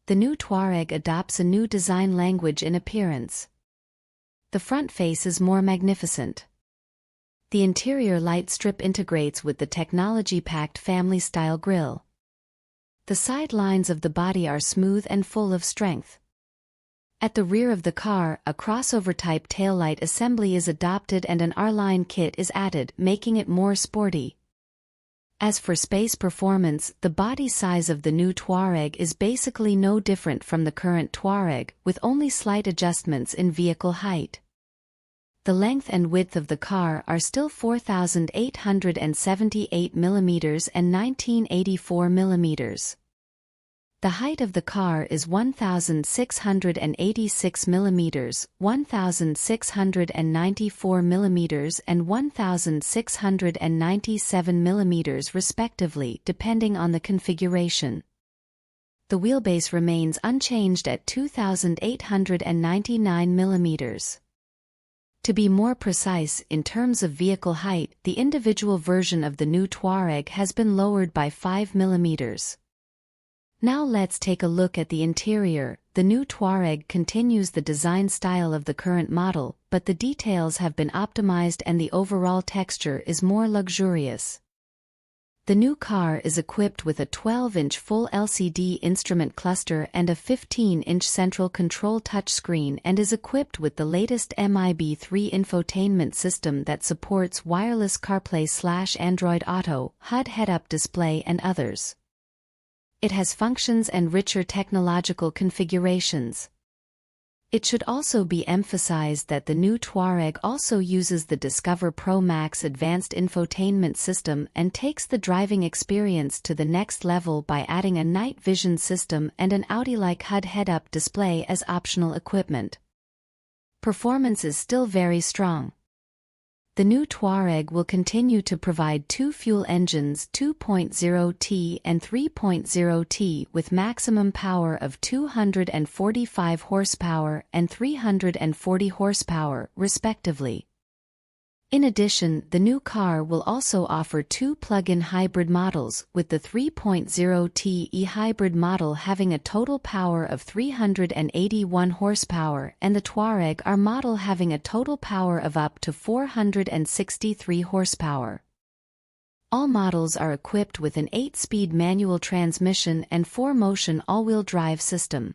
the new Touareg adopts a new design language in appearance. The front face is more magnificent. The interior light strip integrates with the technology-packed family-style grille. The side lines of the body are smooth and full of strength. At the rear of the car, a crossover-type taillight assembly is adopted and an R-line kit is added, making it more sporty. As for space performance, the body size of the new Touareg is basically no different from the current Touareg, with only slight adjustments in vehicle height. The length and width of the car are still 4,878 mm and 1984 mm. The height of the car is 1,686 mm, 1,694 mm and 1,697 mm respectively, depending on the configuration. The wheelbase remains unchanged at 2,899 mm. To be more precise, in terms of vehicle height, the individual version of the new Touareg has been lowered by 5 mm. Now let's take a look at the interior. The new Touareg continues the design style of the current model, but the details have been optimized and the overall texture is more luxurious. The new car is equipped with a 12-inch full LCD instrument cluster and a 15-inch central control touchscreen and is equipped with the latest MIB3 infotainment system that supports wireless CarPlay/Android Auto, HUD head-up display and others. It has functions and richer technological configurations. It should also be emphasized that the new Touareg also uses the Discover Pro Max advanced infotainment system and takes the driving experience to the next level by adding a night vision system and an Audi-like HUD head-up display as optional equipment. Performance is still very strong. The new Touareg will continue to provide two fuel engines, 2.0T and 3.0T, with maximum power of 245 horsepower and 340 horsepower, respectively. In addition, the new car will also offer two plug-in hybrid models, with the 3.0T e-hybrid model having a total power of 381 horsepower and the Touareg R model having a total power of up to 463 horsepower. All models are equipped with an 8-speed manual transmission and 4-motion all-wheel drive system.